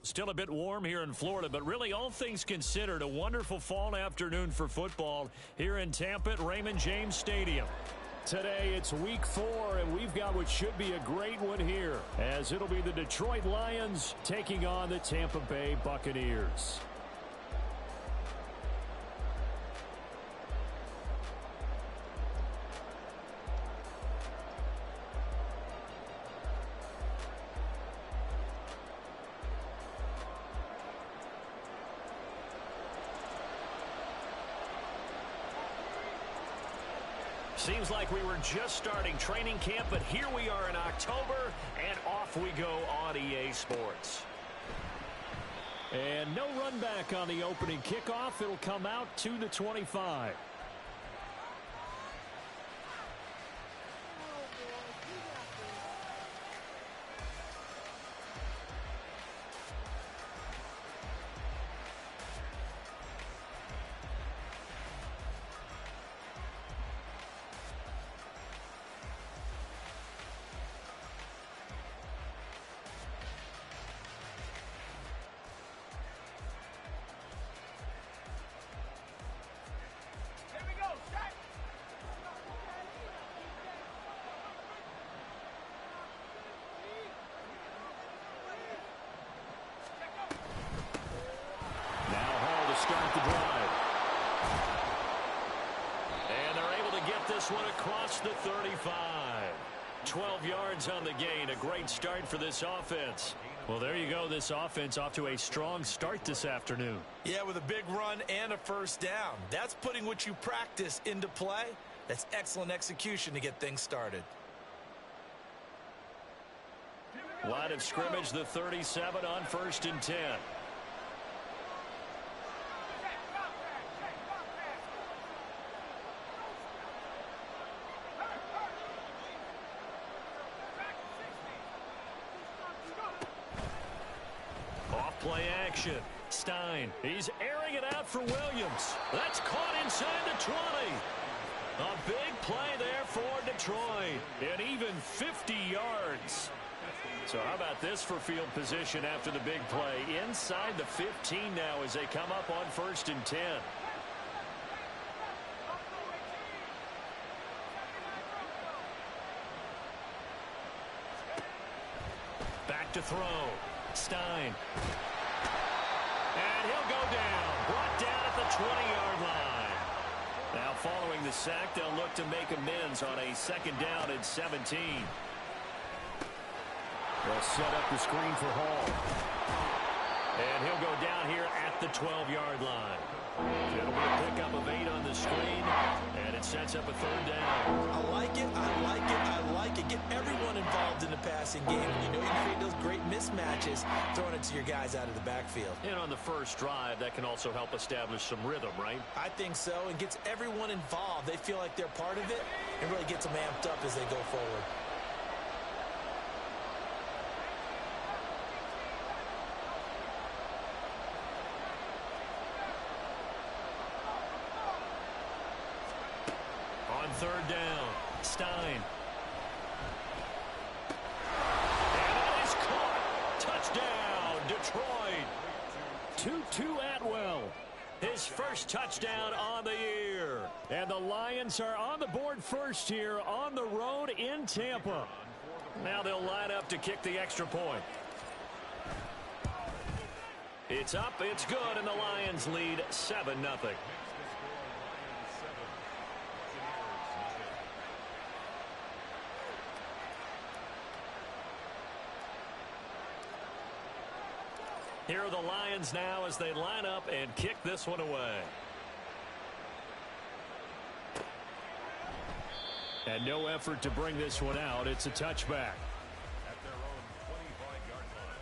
Still a bit warm here in Florida, but really all things considered, a wonderful fall afternoon for football here in Tampa at Raymond James Stadium. Today it's week 4, and we've got what should be a great one here, as it'll be the Detroit Lions taking on the Tampa Bay Buccaneers. Seems like we were just starting training camp, but here we are in October, and off we go on EA Sports. And no run back on the opening kickoff. It'll come out to the 25. Start the drive. And they're able to get this one across the 35. 12 yards on the gain. A great start for this offense. Well, there you go. This offense off to a strong start this afternoon. Yeah, with a big run and a first down. That's putting what you practice into play. That's excellent execution to get things started. Line of scrimmage, the 37 on 1st and 10. Play action. Stein. He's airing it out for Williams. That's caught inside the 20. A big play there for Detroit. And even 50 yards. So how about this for field position after the big play? Inside the 15 now as they come up on 1st and 10. Back to throw. Stein. And he'll go down. Brought down at the 20-yard line. Now following the sack, they'll look to make amends on a 2nd down and 17. They'll set up the screen for Hall. And he'll go down here at the 12-yard line. It'll be a pickup of 8 on the screen, and it sets up a 3rd down. I like it, I like it, I like it. Get everyone involved in the passing game. You know you create those great mismatches, throwing it to your guys out of the backfield. And on the first drive, that can also help establish some rhythm, right? I think so, and gets everyone involved. They feel like they're part of it, and really gets them amped up as they go forward. On 3rd down, Stein. And that is caught. Touchdown, Detroit. Tutu Atwell. His first touchdown on the year. And the Lions are on the board first here on the road in Tampa. Now they'll line up to kick the extra point. It's up, it's good, and the Lions lead 7-0. Here are the Lions now as they line up and kick this one away. And no effort to bring this one out. It's a touchback. At their own 25-yard line.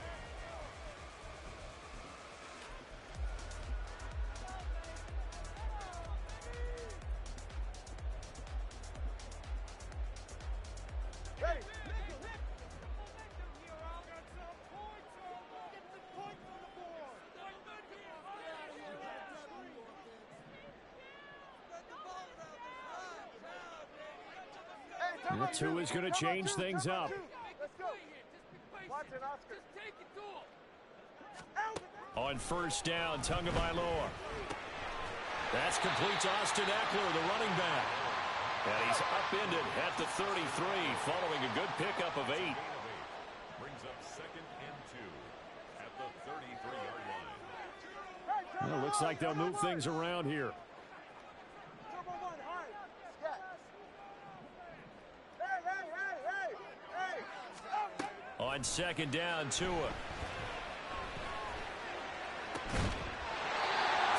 Two is going to change things up. Let's go. Watch it, Oscar. Just take it to him. On first down, Tagovailoa. That's complete to Austin Eckler, the running back. And he's upended at the 33 following a good pickup of 8. Brings up 2nd and 2 at the 33-yard line. Well, looks like they'll move things around here. On second down, Tua.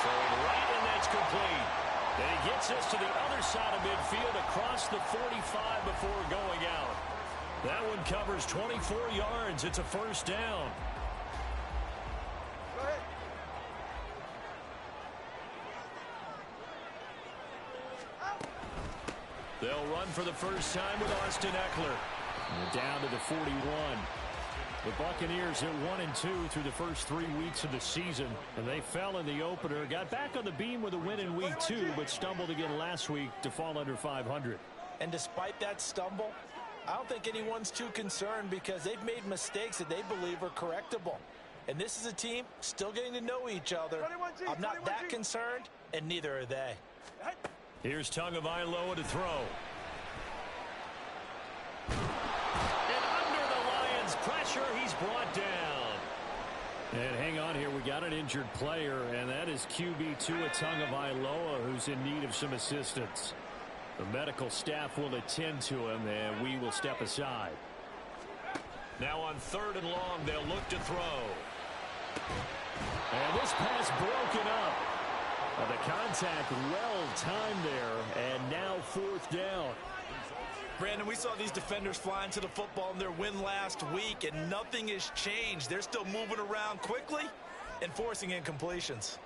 Throwing right, and that's complete. And he gets us to the other side of midfield across the 45 before going out. That one covers 24 yards. It's a first down. They'll run for the first time with Austin Eckler. And down to the 41. The Buccaneers are 1-2 through the first 3 weeks of the season, and they fell in the opener, got back on the beam with a win in week 2, but stumbled again last week to fall under 500. And despite that stumble, I don't think anyone's too concerned because they've made mistakes that they believe are correctable. And this is a team still getting to know each other. I'm not that concerned, and neither are they. Here's Tagovailoa to throw. Pressure, he's brought down. And hang on here, we got an injured player, and that is QB Tua Tagovailoa, who's in need of some assistance. The medical staff will attend to him, and we will step aside. Now on 3rd and long, they'll look to throw. And this pass broken up. The contact well timed there, and now 4th down. Brandon, we saw these defenders flying to the football in their win last week, and nothing has changed. They're still moving around quickly and forcing incompletions.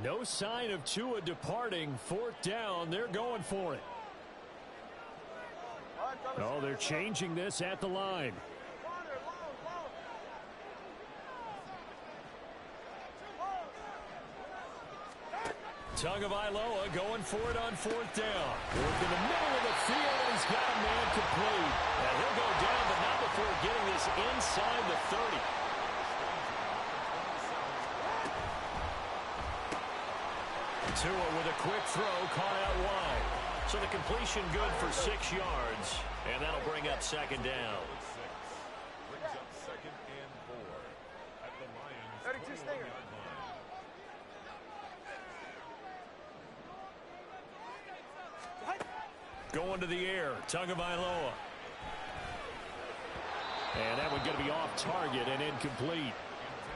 No sign of Tua departing. 4th down, they're going for it. Oh, they're changing this at the line. Tagovailoa going for it on 4th down. Work in the middle of the field, and he's got a man complete. And he'll go down, but not before getting this inside the 30. Tua with a quick throw, caught out wide. So the completion good for 6 yards, and that'll bring up 2nd down. Brings up 2nd and 4 at the Lions' 21-yard line. Going to the air, Tagovailoa. And that one's going to be off target and incomplete.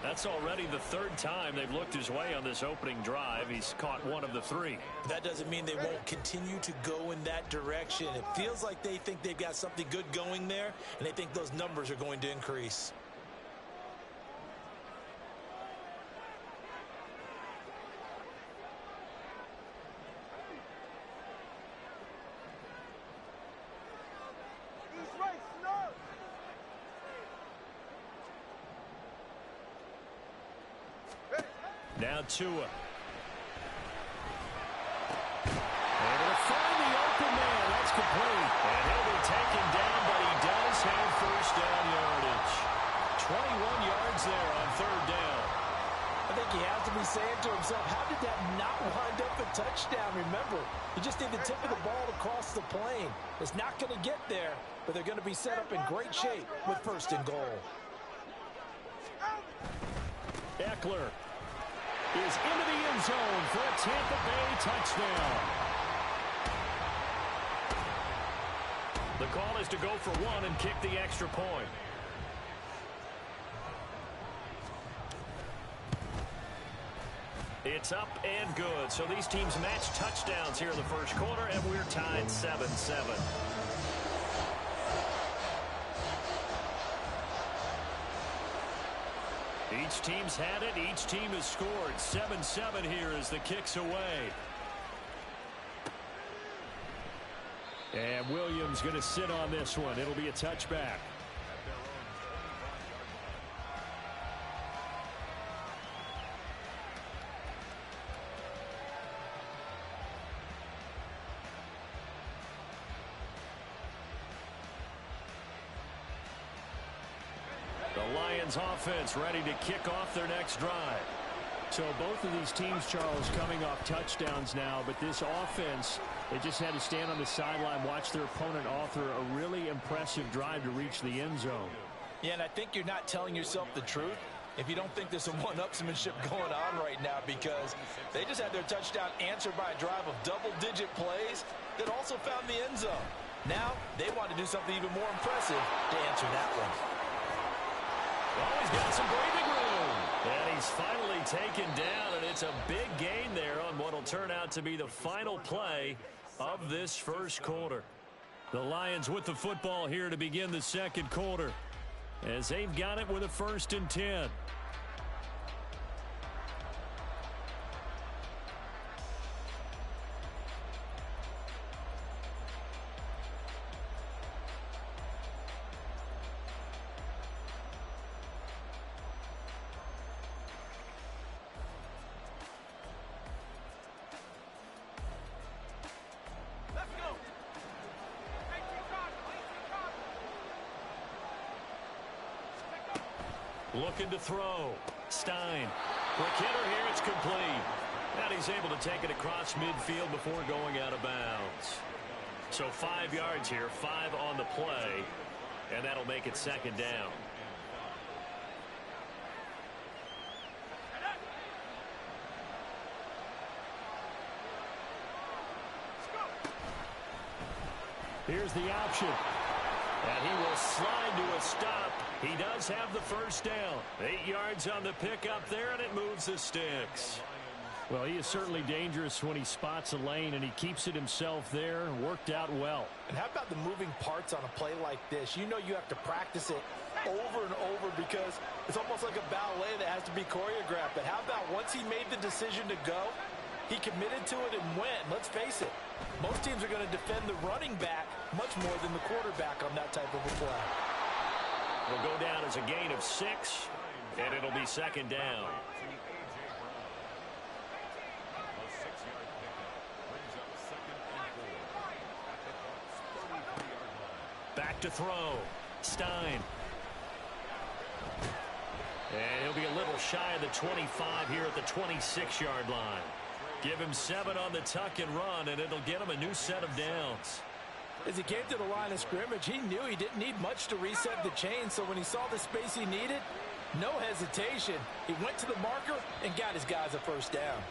That's already the 3rd time they've looked his way on this opening drive. He's caught 1 of the 3. That doesn't mean they won't continue to go in that direction. It feels like they think they've got something good going there, and they think those numbers are going to increase. Now Tua. Able to find the open man. That's complete. And he'll be taken down, but he does have first down yardage. 21 yards there on 3rd down. I think he has to be saying to himself, how did that not wind up a touchdown? Remember, you just need the tip of the ball to cross the plane. It's not going to get there, but they're going to be set up in great shape with 1st and goal. Eckler is into the end zone for a Tampa Bay touchdown. The call is to go for 1 and kick the extra point. It's up and good. So these teams match touchdowns here in the first quarter, and we're tied 7-7. Each team's had it. Each team has scored. 7-7 here as the kick's away. And Williams going to sit on this one. It'll be a touchback. The The Lions offense ready to kick off their next drive. So both of these teams, Charles, coming off touchdowns now, but this offense, they just had to stand on the sideline, watch their opponent author a really impressive drive to reach the end zone. Yeah, and I think you're not telling yourself the truth if you don't think there's some one-upsmanship going on right now, because they just had their touchdown answered by a drive of double-digit plays that also found the end zone. Now they want to do something even more impressive to answer that one. Oh, he's got some breathing room. And he's finally taken down, and it's a big gain there on what will turn out to be the final play of this first quarter. The Lions with the football here to begin the second quarter, as they've got it with a 1st and 10. Looking to throw. Stein. Quick hitter here. It's complete. And he's able to take it across midfield before going out of bounds. So 5 yards here, 5 on the play, and that'll make it 2nd down. Here's the option. And he will slide to a stop. He does have the 1st down. 8 yards on the pickup there, and it moves the sticks. Well, he is certainly dangerous when he spots a lane, and he keeps it himself there. Worked out well. And how about the moving parts on a play like this? You know you have to practice it over and over because it's almost like a ballet that has to be choreographed. But how about once he made the decision to go, he committed to it and went. Let's face it, most teams are going to defend the running back much more than the quarterback on that type of a play. Will go down as a gain of 6, and it'll be 2nd down. Back to throw. Stein. And he'll be a little shy of the 25 here at the 26-yard line. Give him 7 on the tuck and run, and it'll get him a new set of downs. As he came to the line of scrimmage, he knew he didn't need much to reset the chain, so when he saw the space he needed, no hesitation. He went to the marker and got his guys a 1st down.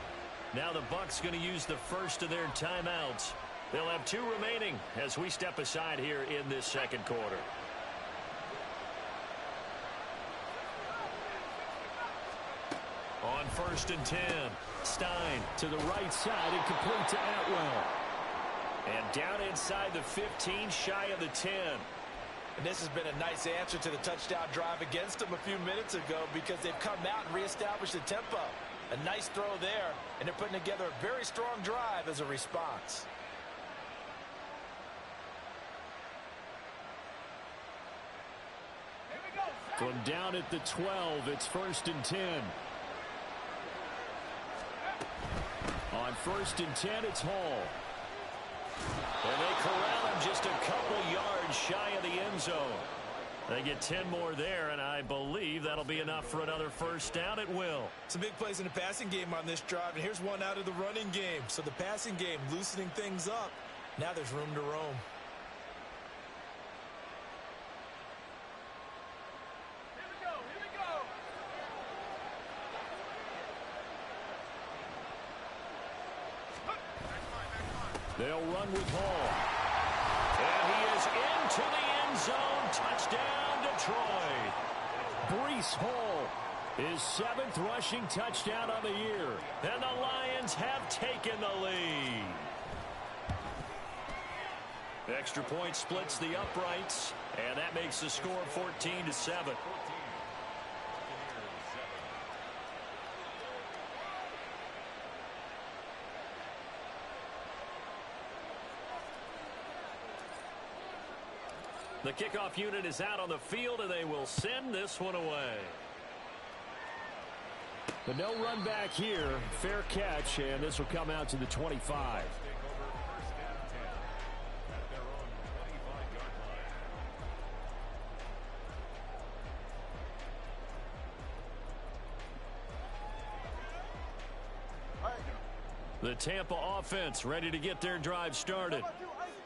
Now the Bucs going to use the first of their timeouts. They'll have 2 remaining as we step aside here in this second quarter. On 1st and 10, Stein to the right side and complete to Atwell. And down inside the 15, shy of the 10. And this has been a nice answer to the touchdown drive against them a few minutes ago because they've come out and reestablished the tempo. A nice throw there, and they're putting together a very strong drive as a response. From down at the 12, it's 1st and 10. On 1st and 10, it's Hall. And they corral him just a couple yards shy of the end zone. They get 10 more there, and I believe that'll be enough for another 1st down. It will. Some big plays in the passing game on this drive, and here's one out of the running game. So the passing game loosening things up. Now there's room to roam. They'll run with Hall. And he is into the end zone. Touchdown, Detroit. Breece Hall, his 7th rushing touchdown on the year. And the Lions have taken the lead. Extra point splits the uprights, and that makes the score 14-7. The kickoff unit is out on the field, and they will send this one away. But no run back here. Fair catch, and this will come out to the 25. The Tampa offense ready to get their drive started.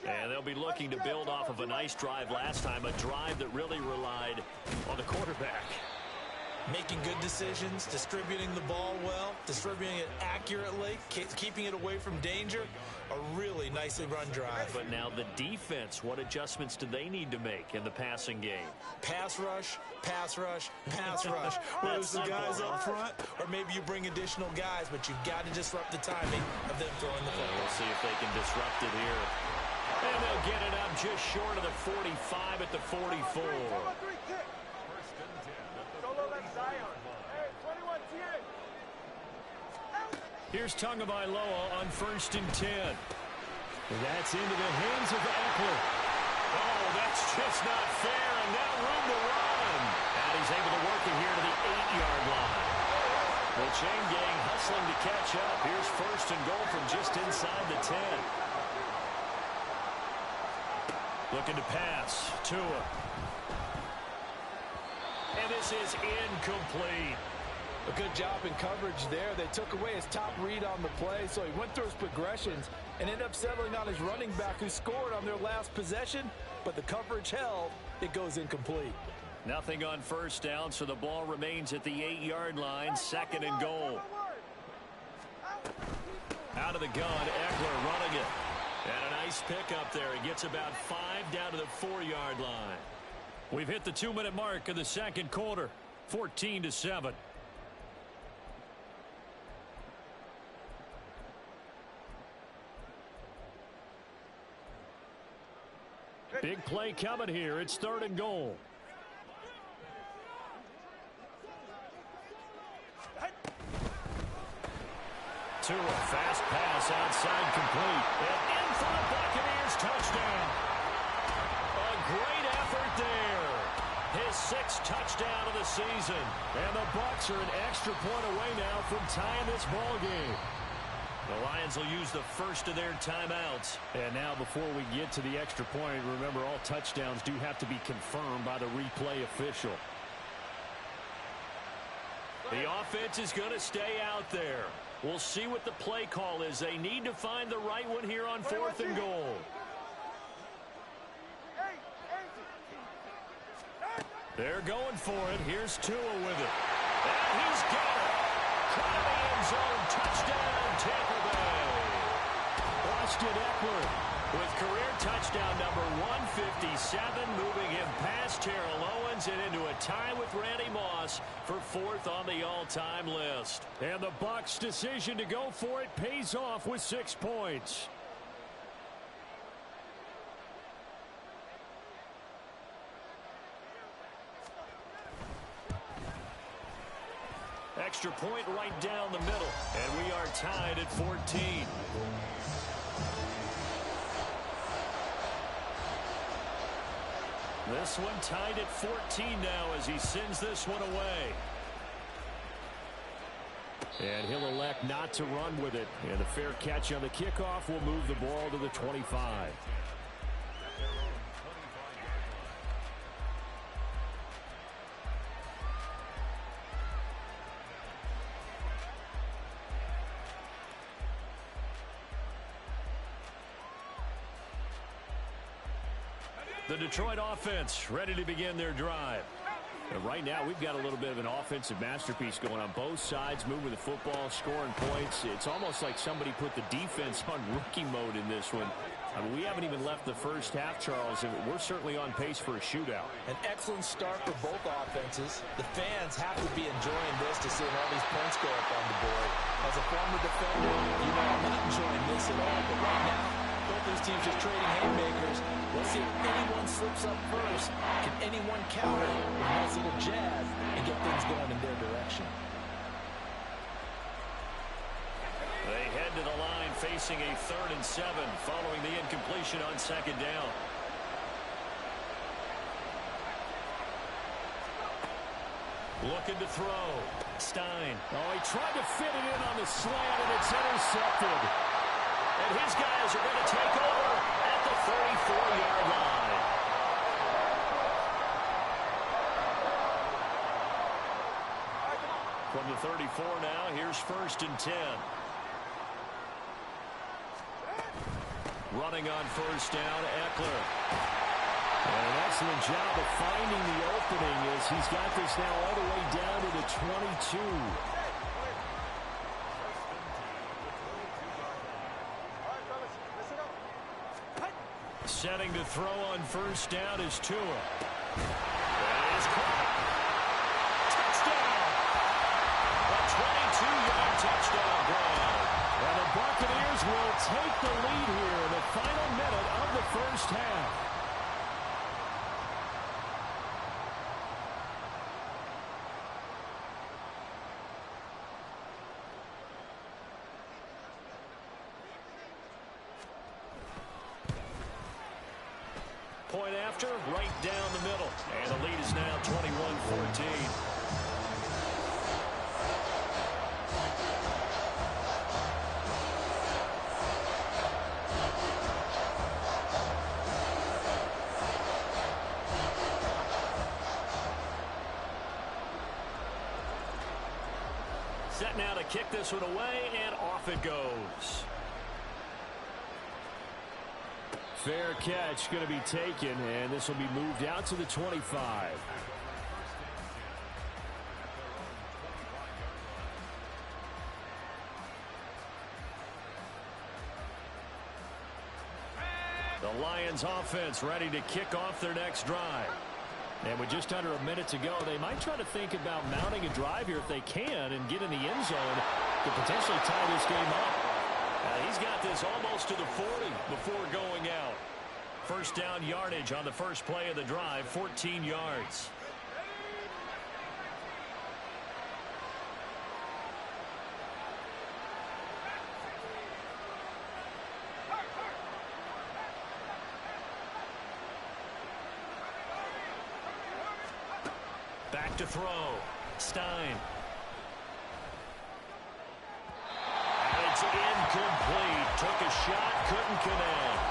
And they'll be looking to build off of a nice drive last time, a drive that really relied on the quarterback. Making good decisions, distributing the ball well, distributing it accurately, keeping it away from danger. A really nicely run drive. But now the defense, what adjustments do they need to make in the passing game? Pass rush, pass rush, pass rush. Whether it's the guys up front or maybe you bring additional guys, but you've got to disrupt the timing of them throwing the football. We'll see if they can disrupt it here. And they'll get it up just short of the 45 at the 44. Here's Tagovailoa on 1st and 10. That's into the hands of Eckler. Oh, that's just not fair, and now room to run. And he's able to work it here to the 8-yard line. The chain gang hustling to catch up. Here's 1st and goal from just inside the 10. Looking to pass. Tua. And this is incomplete. A good job in coverage there. They took away his top read on the play, so he went through his progressions and ended up settling on his running back who scored on their last possession, but the coverage held. It goes incomplete. Nothing on 1st down, so the ball remains at the 8-yard line, 2nd and goal. Out of the gun, Eckler running it. And a nice pickup there. He gets about 5 down to the 4-yard line. We've hit the 2-minute mark of the 2nd quarter, 14-7. Big play coming here. It's 3rd and goal. Tua, fast pass outside complete. And in for the Buccaneers touchdown. A great effort there. His 6th touchdown of the season. And the Bucs are an extra point away now from tying this ball game. The Lions will use the first of their timeouts. And now before we get to the extra point, remember all touchdowns do have to be confirmed by the replay official. The offense is going to stay out there. We'll see what the play call is. They need to find the right one here on 4th and goal. They're going for it. Here's Tua with it. And he's got it. Caught in the end zone. Touchdown, Tampa Bay. Austin Eckler with career touchdown number 157, moving him past Terrell Owens and into a tie with Randy Moss for 4th on the all-time list. And the Bucs' decision to go for it pays off with 6 points. Extra point right down the middle, and we are tied at 14. This one tied at 14 now as he sends this one away. And he'll elect not to run with it. And a fair catch on the kickoff will move the ball to the 25. The Detroit offense ready to begin their drive. And right now, we've got a little bit of an offensive masterpiece going on both sides, moving the football, scoring points. It's almost like somebody put the defense on rookie mode in this one. I mean, we haven't even left the first half, Charles, and we're certainly on pace for a shootout. An excellent start for both offenses. The fans have to be enjoying this to see all these points go up on the board. As a former defender, you know I'm not enjoying this at all, but right now, both these teams just trading haymakers. Let's see if anyone slips up first. Can anyone counter with a nice little jab and get things going in their direction? They head to the line facing a 3rd and 7 following the incompletion on 2nd down. Looking to throw. Stein. Oh, he tried to fit it in on the slant, and it's intercepted. And his guys are going to take over at the 34-yard line. From the 34 now, here's 1st and 10. Running on first down, Eckler. And an excellent job of finding the opening as he's got this now all the way down to the 22. Setting to throw on first down is Tua. That is caught. Touchdown. A 22-yard touchdown ground. And the Buccaneers will take the lead here in the final minute of the first half. Point after, right down the middle. And the lead is now 21-14. Set now to kick this one away, and off it goes. Fair catch going to be taken, and this will be moved out to the 25. The Lions offense ready to kick off their next drive. And with just under a minute to go, they might try to think about mounting a drive here if they can and get in the end zone to potentially tie this game up. He's got this almost to the 40 before going out. First down yardage on the first play of the drive, 14 yards. Back to throw. Stein. It's incomplete. Took a shot, couldn't connect.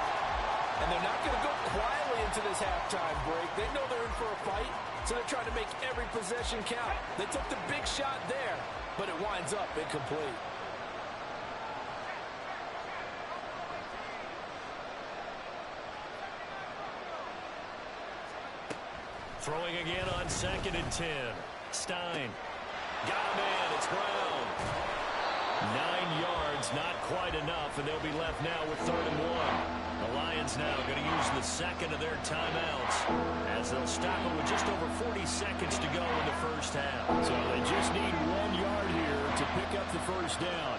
And they're not going to go quietly into this halftime break. They know they're in for a fight, so they're trying to make every possession count. They took the big shot there, but it winds up incomplete. Throwing again on 2nd and 10. Stein. Got him in. It's Brown. 9 yards, not quite enough, and they'll be left now with 3rd and 1. The Lions now going to use the second of their timeouts as they'll stop it with just over 40 seconds to go in the first half. So they just need 1 yard here to pick up the first down.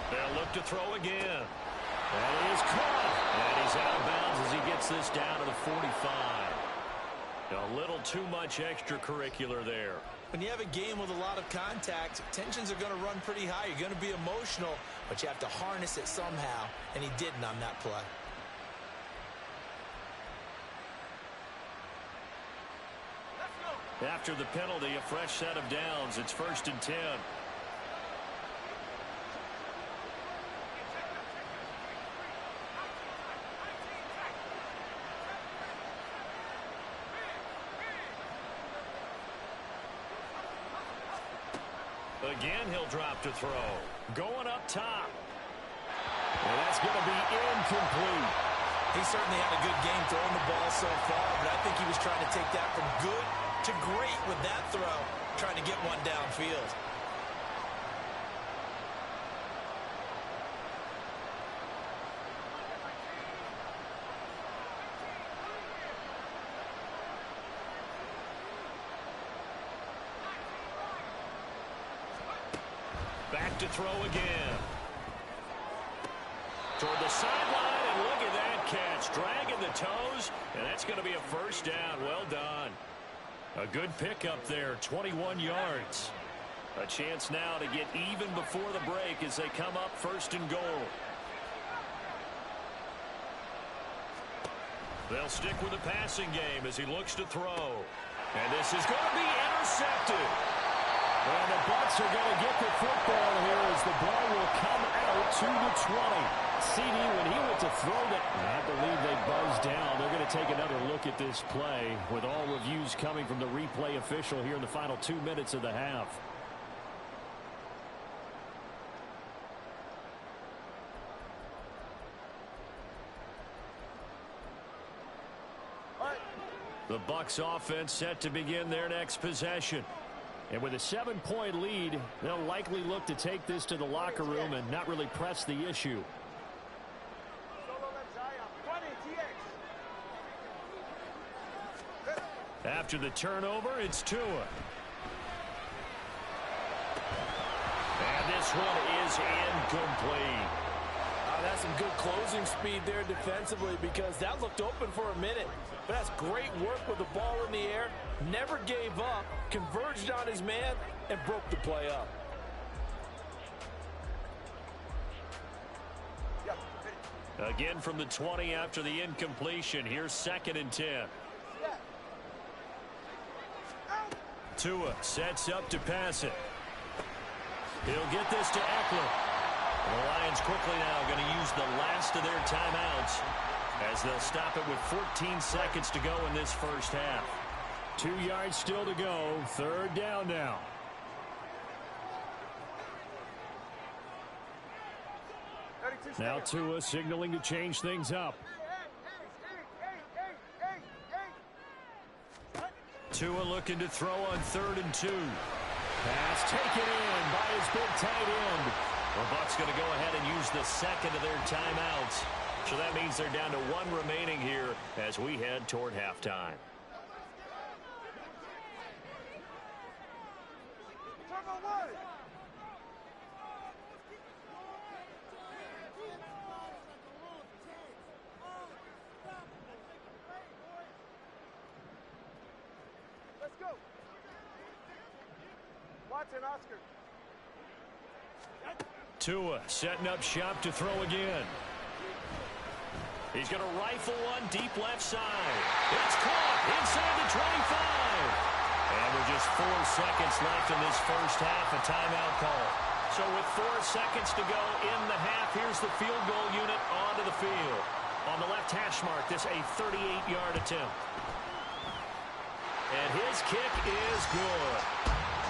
They'll look to throw again. And he is caught. And he's out of bounds as he gets this down to the 45. A little too much extracurricular there. When you have a game with a lot of contact, tensions are going to run pretty high. You're going to be emotional, but you have to harness it somehow, and he didn't on that play. After the penalty, a fresh set of downs. It's 1st and 10. Again, he'll drop to throw. Going up top. And that's going to be incomplete. He certainly had a good game throwing the ball so far, but I think he was trying to take that from good to great with that throw, trying to get one downfield. Back to throw again. Toward the sideline, and look at that catch. Dragging the toes, and that's going to be a first down. Well done. A good pickup there, 21 yards. A chance now to get even before the break as they come up 1st and goal. They'll stick with the passing game as he looks to throw. And this is going to be intercepted. And the Bucs are going to get the football here as the ball will come out to the 20. CD, when he went to throw that, I believe they buzzed down. They're going to take another look at this play with all reviews coming from the replay official here in the final 2 minutes of the half. The Bucs offense set to begin their next possession. And with a 7-point lead, they'll likely look to take this to the locker room and not really press the issue. After the turnover, it's Tua. And this one is incomplete. That's some good closing speed there defensively, because that looked open for a minute. But that's great work with the ball in the air. Never gave up, converged on his man, and broke the play up. Again from the 20 after the incompletion. Here's 2nd and 10. Tua sets up to pass it. He'll get this to Eckler. The Lions quickly now going to use the last of their timeouts as they'll stop it with 14 seconds to go in this first half. 2 yards still to go. 3rd down now. Now Tua signaling to change things up. Tua looking to throw on 3rd and 2. Pass taken in by his big tight end. The Bucs going to go ahead and use the 2nd of their timeouts. So that means they're down to 1 remaining here as we head toward halftime. Let's go. Watson, Oscar. Tua setting up shop to throw again. He's going to rifle one deep left side. It's caught inside the 25. And with just 4 seconds left in this first half, a timeout call. So with 4 seconds to go in the half, here's the field goal unit onto the field. On the left hash mark, this a 38-yard attempt. And his kick is good.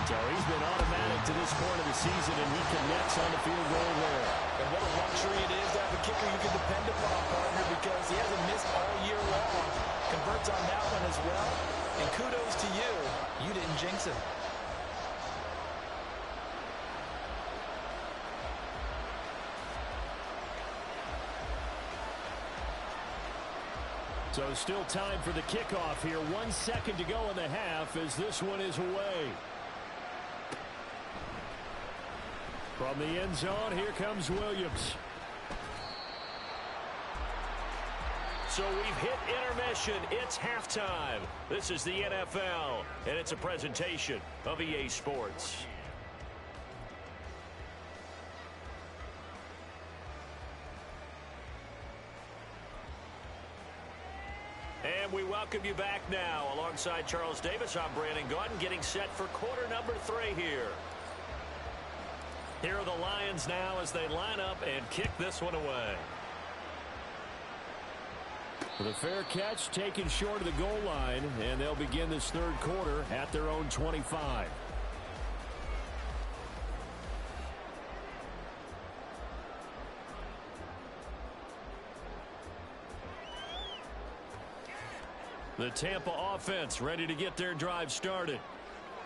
So he's been automatic to this point of the season, and he connects on the field goal there. And what a luxury it is to have a kicker you can depend upon, partner, because he hasn't missed all year long. Converts on that one as well. And kudos to you. You didn't jinx him. So still time for the kickoff here. 1 second to go in the half as this one is away. From the end zone, here comes Williams. So we've hit intermission. It's halftime. This is the NFL, and it's a presentation of EA Sports. And we welcome you back now. Alongside Charles Davis, I'm Brandon Gaudin, getting set for quarter number 3 here. Here are the Lions now as they line up and kick this one away. With a fair catch taken short of the goal line, and they'll begin this 3rd quarter at their own 25. The Tampa offense ready to get their drive started.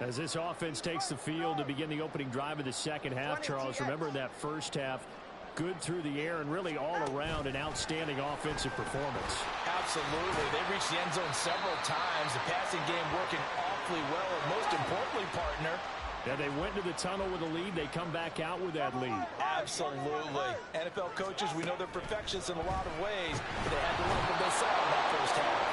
As this offense takes the field to begin the opening drive of the second half, Charles, remember in that first half, good through the air and really all around an outstanding offensive performance. Absolutely. They reached the end zone several times. The passing game working awfully well. And most importantly, partner, yeah, they went to the tunnel with a lead. They come back out with that lead. Absolutely. NFL coaches, we know they're perfectionists in a lot of ways. They had to learn what they saw in that first half.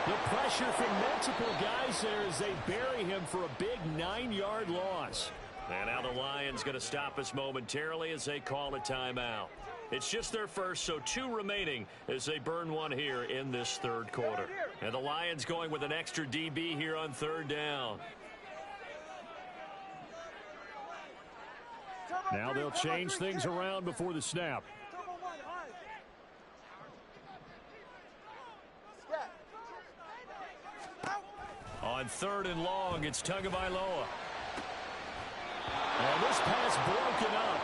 The pressure from multiple guys there as they bury him for a big 9-yard loss. And now the Lions going to stop us momentarily as they call a timeout. It's just their first, so 2 remaining as they burn one here in this 3rd quarter. And the Lions going with an extra DB here on 3rd down. Now they'll change things around before the snap. On 3rd and long, it's Tagovailoa. And this pass broken up.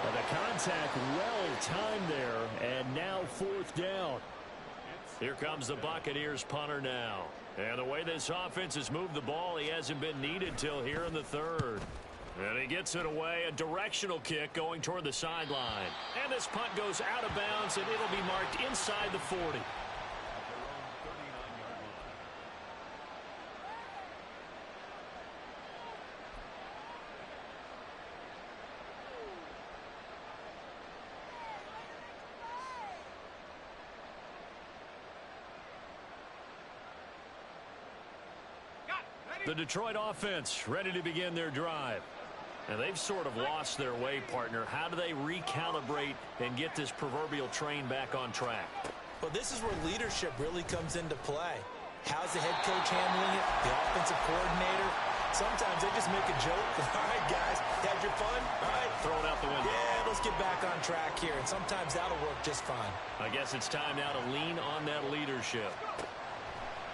And the contact well timed there, and now 4th down. Here comes the Buccaneers punter now. And the way this offense has moved the ball, he hasn't been needed till here in the third. And he gets it away, a directional kick going toward the sideline. And this punt goes out of bounds, and it'll be marked inside the 40. The Detroit offense ready to begin their drive. And they've sort of lost their way, partner. How do they recalibrate and get this proverbial train back on track? Well, this is where leadership really comes into play. How's the head coach handling it? The offensive coordinator? Sometimes they just make a joke. All right, guys, had your fun? All right. Throw it out the window. Yeah, let's get back on track here. And sometimes that'll work just fine. I guess it's time now to lean on that leadership.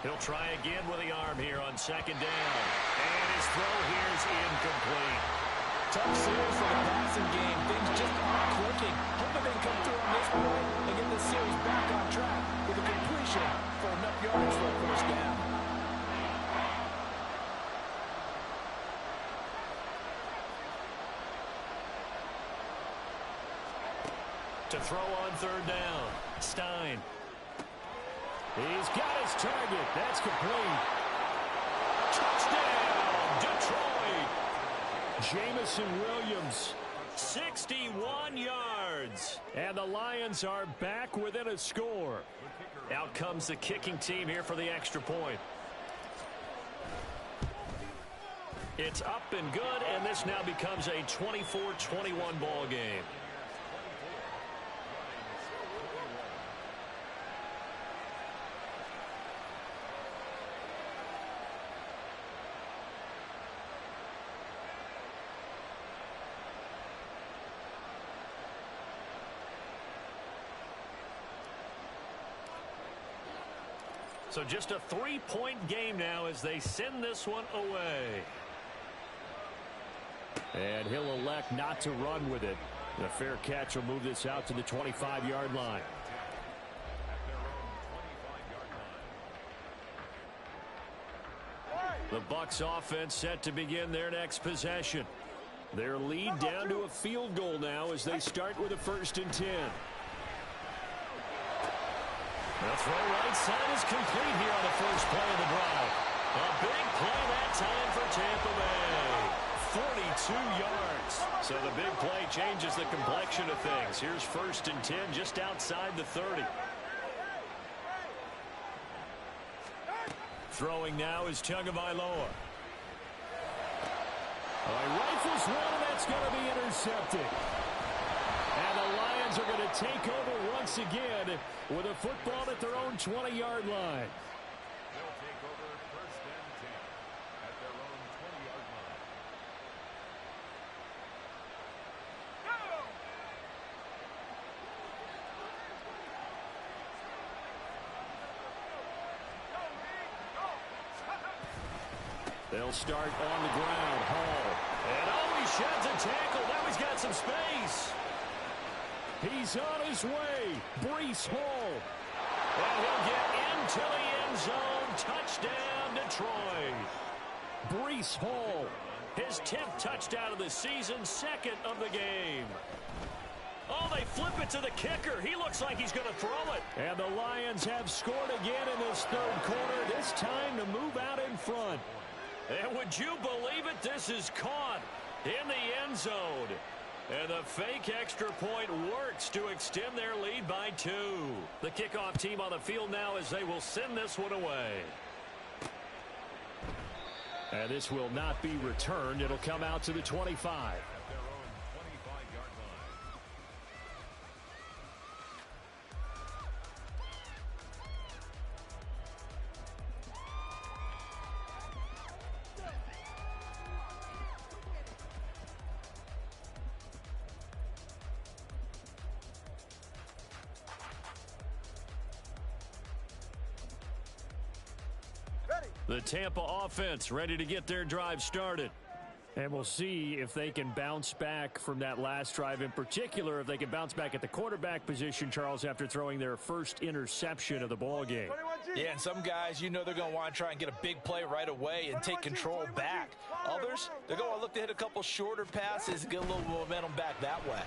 He'll try again with the arm here on second down. And his throw here is incomplete. Tough series for the passing game. Things just aren't clicking. Hoping they can come through on this play and get this series back on track with a completion for enough yards for a first down. To throw on third down. Stein. He's got his target. That's complete. Touchdown, Detroit. Jamison Williams, 61 yards. And the Lions are back within a score. Out comes the kicking team here for the extra point. It's up and good, and this now becomes a 24-21 ball game. So just a 3-point game now as they send this one away. And he'll elect not to run with it. And a fair catch will move this out to the 25-yard line. The Bucs offense set to begin their next possession. Their lead down to a field goal now as they start with a 1st and 10. The throw right side is complete here on the first play of the drive. A big play that time for Tampa Bay. 42 yards. So the big play changes the complexion of things. Here's 1st and 10 just outside the 30. Throwing now is Tagovailoa. Rifles one, and that's going to be intercepted. And the Lions are going to take over once again with a football at their own 20-yard line. They'll take over 1st and 10 at their own 20-yard line. They'll start on the ground. Hall. And he sheds a tackle. Now he's got some space. He's on his way. Breece Hall. And he'll get into the end zone. Touchdown, Detroit. Breece Hall. His 10th touchdown of the season, 2nd of the game. Oh, they flip it to the kicker. He looks like he's going to throw it. And the Lions have scored again in this 3rd quarter. This time to move out in front. And would you believe it? This is caught in the end zone. And the fake extra point works to extend their lead by 2. The kickoff team on the field now as they will send this one away. And this will not be returned. It'll come out to the 25. The Tampa offense ready to get their drive started. And we'll see if they can bounce back from that last drive, in particular, if they can bounce back at the quarterback position, Charles, after throwing their first interception of the ball game. Yeah, and some guys, you know they're going to want to try and get a big play right away and take control back. Others, they're going to look to hit a couple shorter passes and get a little momentum back that way.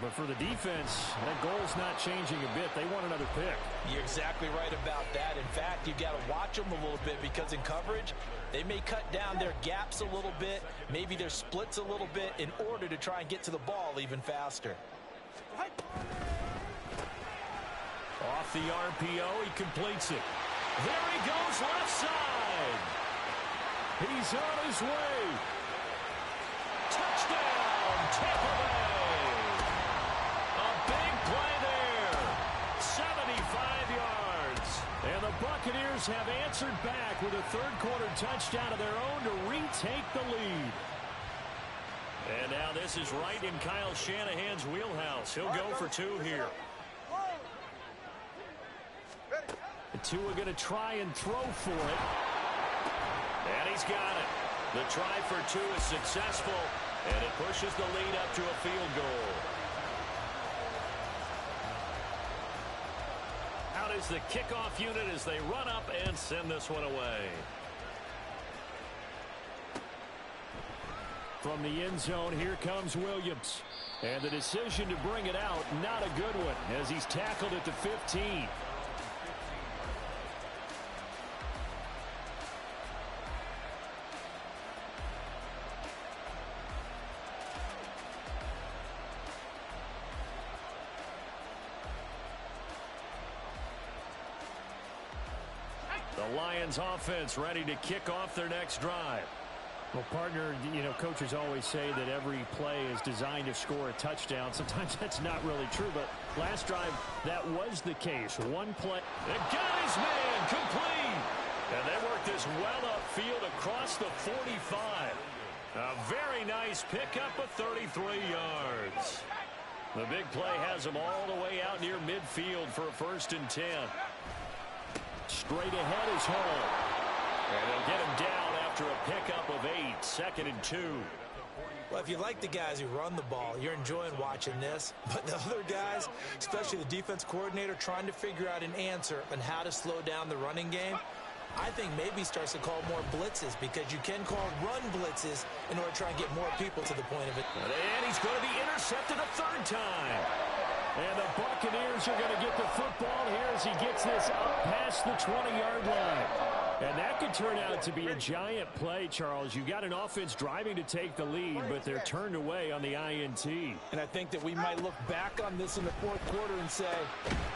But for the defense, that goal's not changing a bit. They want another pick. You're exactly right about that. In fact, you've got to watch them a little bit because in coverage, they may cut down their gaps a little bit, maybe their splits a little bit in order to try and get to the ball even faster. Off the RPO, he completes it. There he goes, left side. He's on his way. Touchdown, Tampa Bay. A big play there. 75 yards. And the Buccaneers have answered back with a third-quarter touchdown of their own to retake the lead. And now this is right in Kyle Shanahan's wheelhouse. He'll go for two here. Tua going to try and throw for it. And he's got it. The try for two is successful, and it pushes the lead up to a field goal. Out is the kickoff unit as they run up and send this one away. From the end zone, here comes Williams. And the decision to bring it out, not a good one, as he's tackled at the 15. The Lions offense ready to kick off their next drive. Well, partner, you know, coaches always say that every play is designed to score a touchdown. Sometimes that's not really true, but last drive, that was the case. One play. It got his man complete. And they worked this well upfield across the 45. A very nice pickup of 33 yards. The big play has him all the way out near midfield for a 1st and 10. Straight ahead is home. And they'll get him down after a pickup of 8, 2nd and 2. Well, if you like the guys who run the ball, you're enjoying watching this. But the other guys, especially the defense coordinator, trying to figure out an answer on how to slow down the running game, I think maybe starts to call more blitzes, because you can call run blitzes in order to try and get more people to the point of it. And he's going to be intercepted a 3rd time. And the Buccaneers are going to get the football here as he gets this up past the 20-yard line. And that could turn out to be a giant play, Charles. You've got an offense driving to take the lead, but they're turned away on the INT. And I think that we might look back on this in the 4th quarter and say,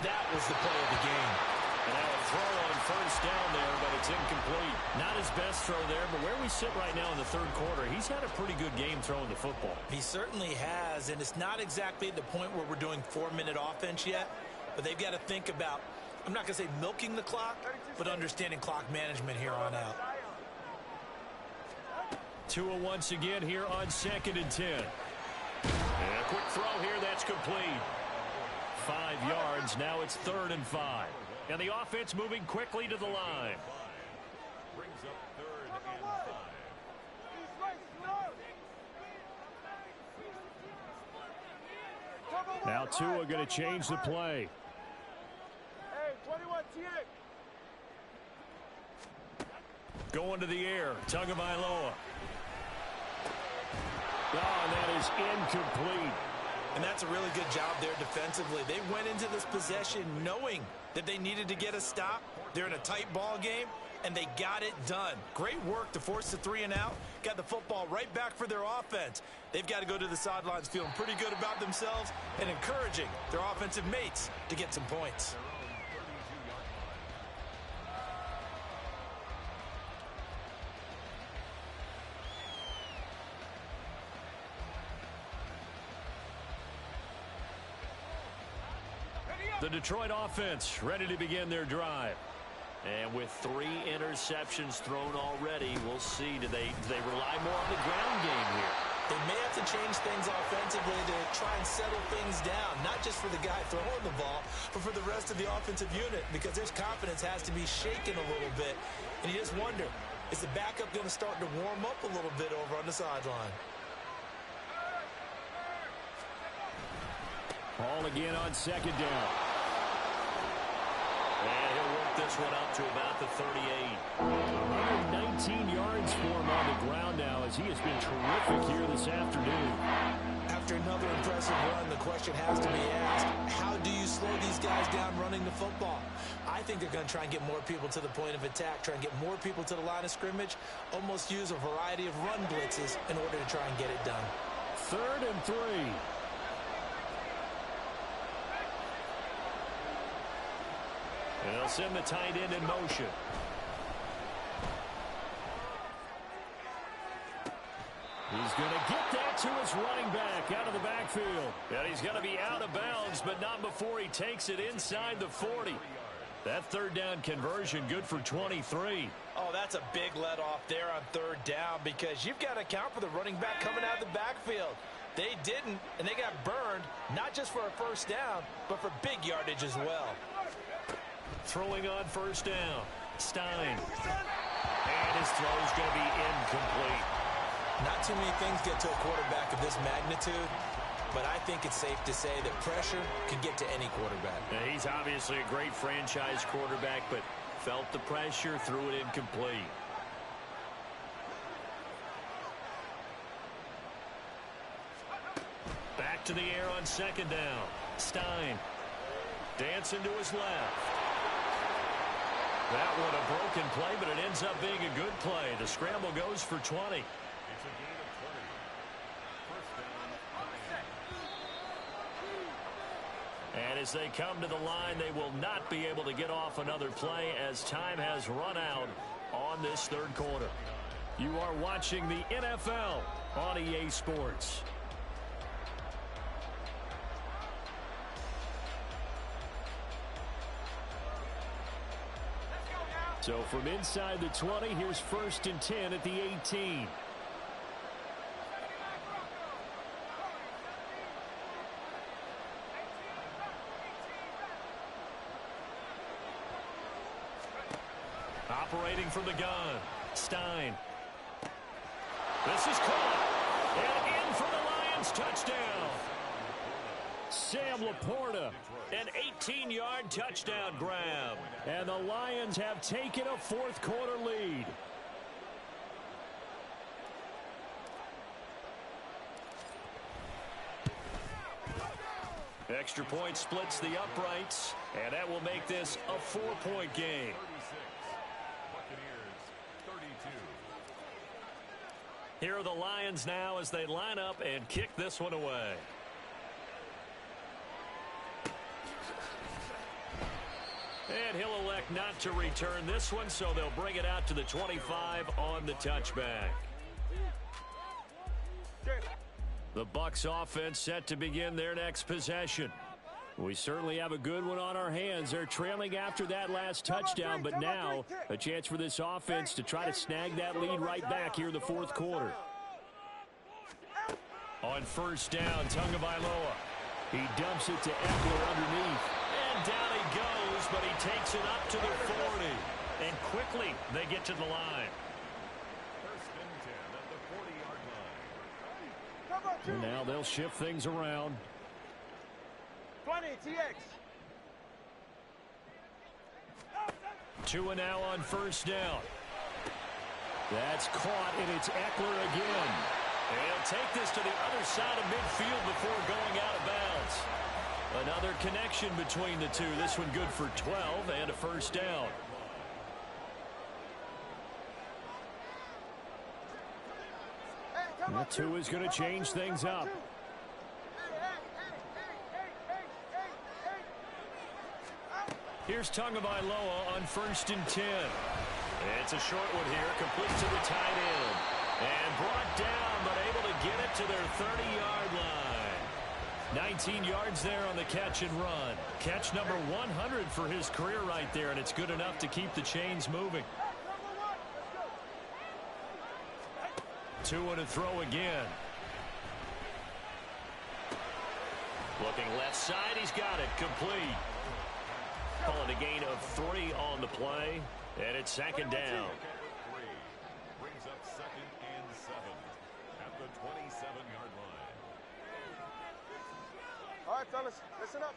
that was the play of the game. And now a throw on 1st down there, but it's incomplete. Not his best throw there, but where we sit right now in the 3rd quarter, he's had a pretty good game throwing the football. He certainly has, and it's not exactly at the point where we're doing 4-minute offense yet, but they've got to think about, I'm not going to say milking the clock, but understanding clock management here on out. Tua once again here on 2nd and 10. And a quick throw here, that's complete. 5 yards, now it's 3rd and 5. And the offense moving quickly to the line. Brings up 3rd and 5. Now Tua going to change the play. Hey, 21 TX. Going to the air, Tagovailoa. Oh, and that is incomplete. And that's a really good job there defensively. They went into this possession knowing that they needed to get a stop. They're in a tight ball game, and they got it done. Great work to force the 3 and out. Got the football right back for their offense. They've got to go to the sidelines feeling pretty good about themselves and encouraging their offensive mates to get some points. The Detroit offense ready to begin their drive. And with 3 interceptions thrown already, we'll see. Do they rely more on the ground game here? They may have to change things offensively to try and settle things down, not just for the guy throwing the ball, but for the rest of the offensive unit, because their confidence has to be shaken a little bit. And you just wonder, Is the backup going to start to warm up a little bit over on the sideline? Ball again on second down. And he'll work this one up to about the 38. 119 yards for him on the ground now as he has been terrific here this afternoon. After another impressive run, the question has to be asked, how do you slow these guys down running the football? I think they're going to try and get more people to the point of attack, try and get more people to the line of scrimmage, almost use a variety of run blitzes in order to try and get it done. 3rd and 3. And they'll send the tight end in motion. He's going to get that to his running back out of the backfield. And he's going to be out of bounds, but not before he takes it inside the 40. That 3rd down conversion good for 23. Oh, that's a big let off there on 3rd down because you've got to account for the running back coming out of the backfield. They didn't, and they got burned, not just for a 1st down, but for big yardage as well. Throwing on 1st down. Stein. And his throw's going to be incomplete. Not too many things get to a quarterback of this magnitude, but I think it's safe to say that pressure can get to any quarterback. Now, he's obviously a great franchise quarterback, but felt the pressure, threw it incomplete. Back to the air on 2nd down. Stein. Dancing to his left. That one a broken play, but it ends up being a good play. The scramble goes for 20. It's a gain of 20. 1st down, 9. And as they come to the line, they will not be able to get off another play as time has run out on this 3rd quarter. You are watching the NFL on EA Sports. So from inside the 20, here's 1st and 10 at the 18. Operating from the gun. Stein. This is caught. And in for the Lions touchdown. Sam Laporta. An 18-yard touchdown grab. And the Lions have taken a 4th quarter lead. Extra point splits the uprights, and that will make this a 4-point game. 36. Buccaneers, 32. Here are the Lions now as they line up and kick this one away. And he'll elect not to return this one, so they'll bring it out to the 25 on the touchback. The Bucs offense set to begin their next possession. We certainly have a good one on our hands. They're trailing after that last touchdown, but now a chance for this offense to try to snag that lead right back here in the 4th quarter. On 1st down, Tagovailoa. He dumps it to Eckler underneath. And down he goes, but he takes it up to the 40. And quickly, they get to the line. 1st and 10 at the 40-yard line. And now they'll shift things around. 20, TX. 2 and now on 1st down. That's caught, and it's Eckler again. And he'll take this to the other side of midfield before going out of bounds. Another connection between the two. This one good for 12 and a 1st down. And the 2 is going to change things up. Here's Tagovailoa on 1st and 10. It's a short one here, complete to the tight end. And brought down, but able to get it to their 30-yard line. 19 yards there on the catch and run. Catch number 100 for his career right there, and it's good enough to keep the chains moving. 2 and a throw again. Looking left side, he's got it, complete. Calling a gain of 3 on the play, and it's 2nd down. right, fellas, listen up.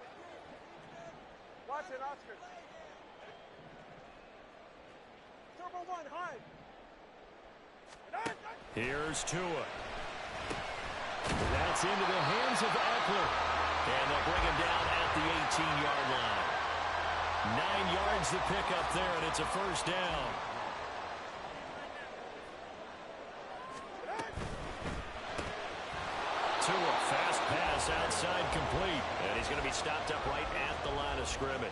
Watch it, Oscar. Turbo 1, high. Here's Tua. That's into the hands of Eckler. And they'll bring him down at the 18-yard line. 9 yards to pick up there, and it's a first down. Tua, fast pass outside complete. And he's going to be stopped up right at the line of scrimmage.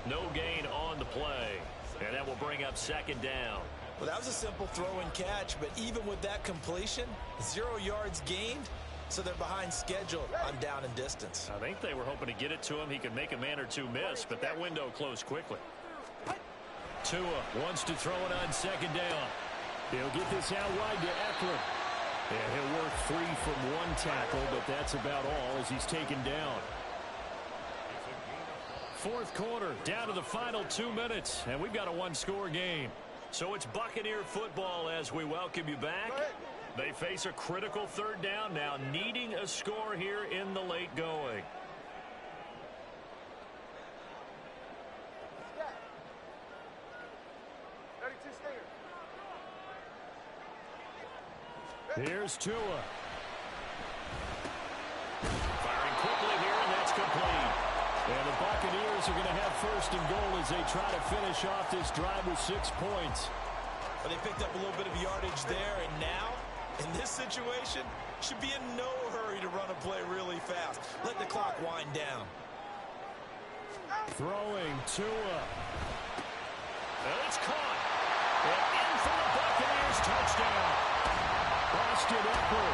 No gain on the play. And that will bring up second down. Well, that was a simple throw and catch, but even with that completion, 0 yards gained, so they're behind schedule on down and distance. I think they were hoping to get it to him. He could make a man or two miss, but that window closed quickly. Tua wants to throw it on second down. He'll get this out wide to Eckler. And he'll work free from one tackle, but that's about all as he's taken down. Fourth quarter, down to the final 2 minutes, and we've got a one-score game. So it's Buccaneer football as we welcome you back. They face a critical third down now, needing a score here in the late going. Here's Tua. Firing quickly here, and that's complete. And the Buccaneers are going to have first and goal as they try to finish off this drive with 6 points. Well, they picked up a little bit of yardage there, and now, in this situation, should be in no hurry to run a play really fast. Let the clock wind down. Throwing Tua. And it's caught. And in for the Buccaneers touchdown. Austin Eckler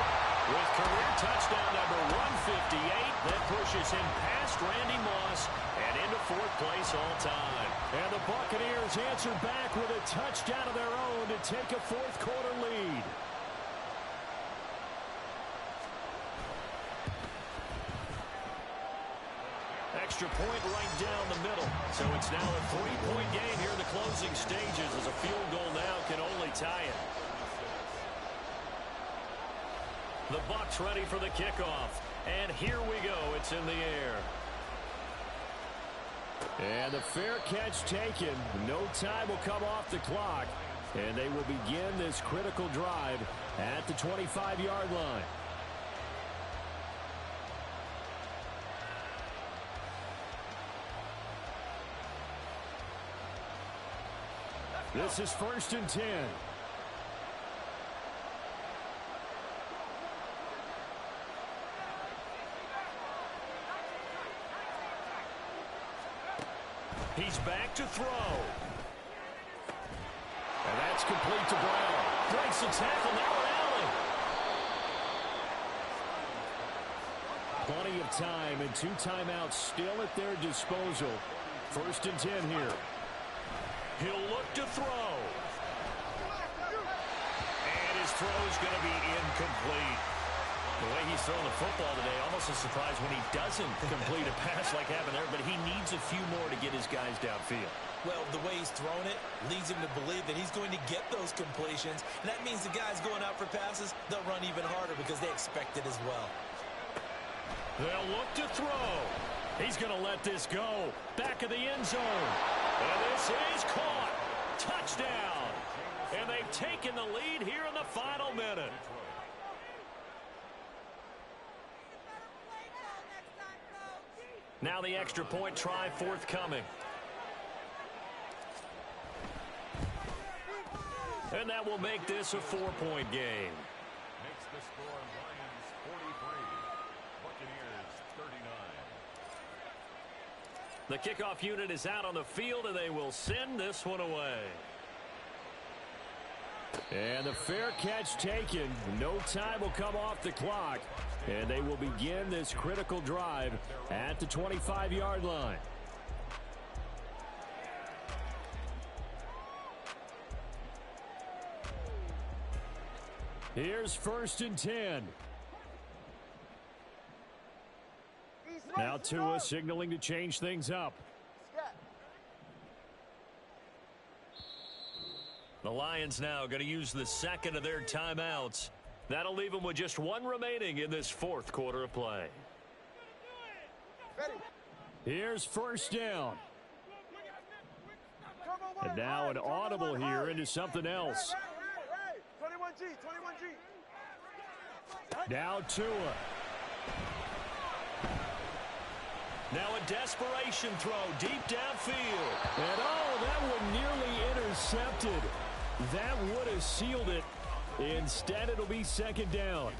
with career touchdown number 158 that pushes him past Randy Moss and into fourth place all time. And the Buccaneers answer back with a touchdown of their own to take a fourth quarter lead. Extra point right down the middle. So it's now a 3-point game here in the closing stages as a field goal now can only tie it. The Bucs ready for the kickoff. And here we go. It's in the air. And the fair catch taken. No time will come off the clock. And they will begin this critical drive at the 25-yard line. This is 1st and 10. He's back to throw. And that's complete to Brown. Breaks the tackle, now an alley. Plenty of time and 2 timeouts still at their disposal. 1st and 10 here. He'll look to throw. And his throw's going to be incomplete. The way he's throwing the football today, almost a surprise when he doesn't complete a pass like happened there, but he needs a few more to get his guys downfield. Well, the way he's thrown it leads him to believe that he's going to get those completions, and that means the guys going out for passes, they'll run even harder because they expect it as well. They'll look to throw. He's going to let this go. Back of the end zone. And this is caught. Touchdown. And they've taken the lead here in the final minute. Now the extra point try forthcoming. And that will make this a 4-point game. Makes the score Lions 43, Buccaneers 39. The kickoff unit is out on the field, and they will send this one away. And the fair catch taken. No time will come off the clock. And they will begin this critical drive at the 25-yard line. Here's 1st and 10. Now Tua signaling to change things up. The Lions now going to use the second of their timeouts. That'll leave them with just 1 remaining in this 4th quarter of play. Here's first down. And now an audible here into something else. 21G, 21G. Now Tua. Now a desperation throw deep downfield. And that one nearly intercepted. That would have sealed it. Instead, it'll be second down.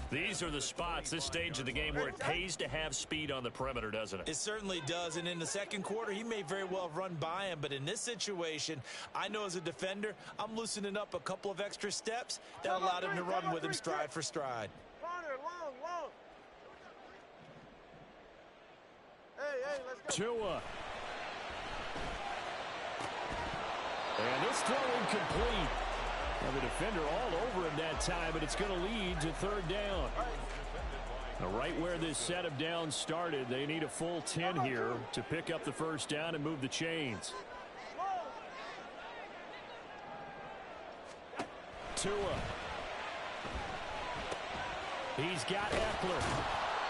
These are the spots, this stage of the game, where it pays to have speed on the perimeter, doesn't it? It certainly does, and in the second quarter, he may very well have run by him, but in this situation, I know as a defender, I'm loosening up a couple of extra steps that allowed him to run with him stride for stride. Long. Hey, let's go. Tua. And this throw incomplete. Now the defender all over him that time, but it's going to lead to third down. Now right where this set of downs started, they need a full 10 here to pick up the first down and move the chains. Tua. He's got Eckler.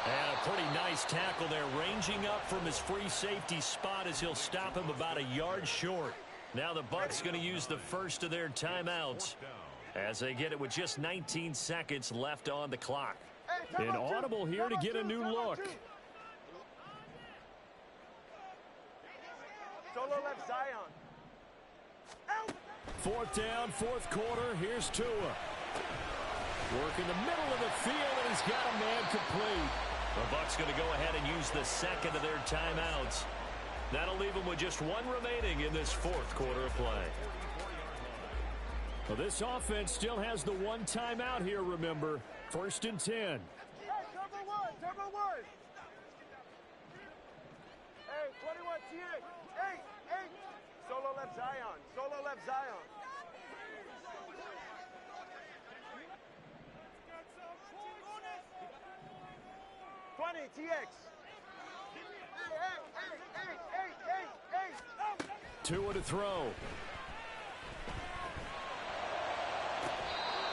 And a pretty nice tackle there, ranging up from his free safety spot as he'll stop him about a yard short. Now the Bucs going to use the first of their timeouts as they get it with just 19 seconds left on the clock. An audible here to get a new look. Solo left Zion. Fourth down, fourth quarter. Here's Tua. Work in the middle of the field, and he's got a man complete. The Bucs going to go ahead and use the second of their timeouts. That'll leave them with just one remaining in this fourth quarter of play. Well, this offense still has the one timeout here, remember. First and 10. Hey, turbo one. Hey, 21 TX. Hey. Solo left Zion. 20 TX. Hey. Tua to throw.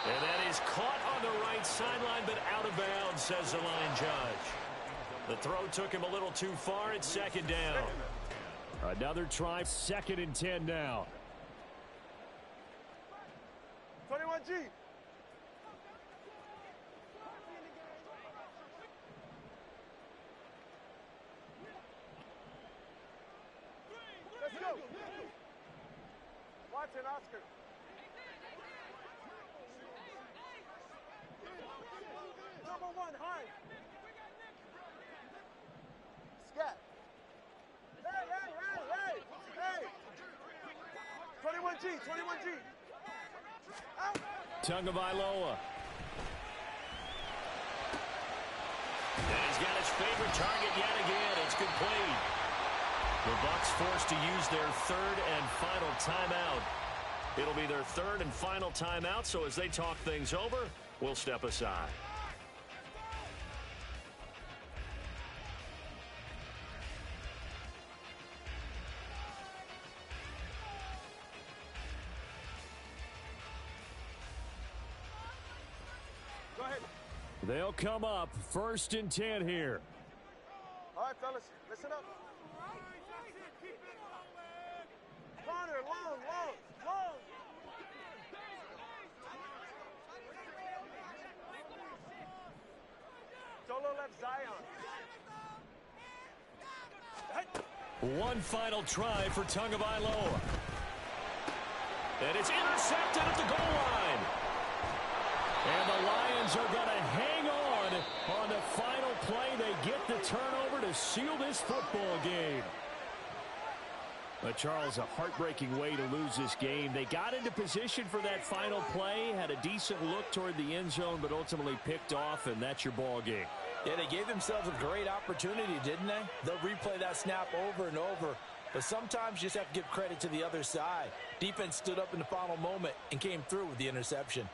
And that is caught on the right sideline, but out of bounds, says the line judge. The throw took him a little too far. It's second down. Another try, second and 10 now. 21G. Let's go. Watson, Oscar. Number one, high. Scat. Hey. 21G. Out. Tagovailoa. And he's got his favorite target yet again. It's complete. The Bucs forced to use their third and final timeout. It'll be their third and final timeout, so as they talk things over, we'll step aside. Go ahead. They'll come up first and 10 here. All right, fellas, listen up. Connor, long. Solo left Zion. One final try for Tagovailoa. And it's intercepted at the goal line. And the Lions are going to hang on the final play. They get the turnover to seal this football game. But Charles, a heartbreaking way to lose this game. They got into position for that final play, had a decent look toward the end zone, but ultimately picked off, and that's your ball game. Yeah, they gave themselves a great opportunity, didn't they? They'll replay that snap over and over. But sometimes you just have to give credit to the other side. Defense stood up in the final moment and came through with the interception.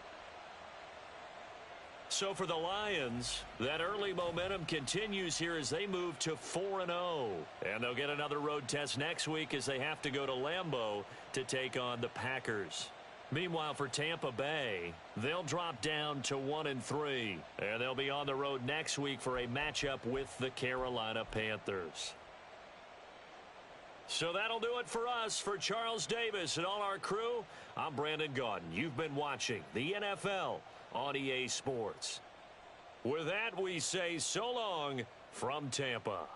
So for the Lions, that early momentum continues here as they move to 4-0. And they'll get another road test next week as they have to go to Lambeau to take on the Packers. Meanwhile, for Tampa Bay, they'll drop down to 1-3, and they'll be on the road next week for a matchup with the Carolina Panthers. So that'll do it for us. For Charles Davis and all our crew, I'm Brandon Gaudin. You've been watching the NFL on EA Sports. With that, we say so long from Tampa.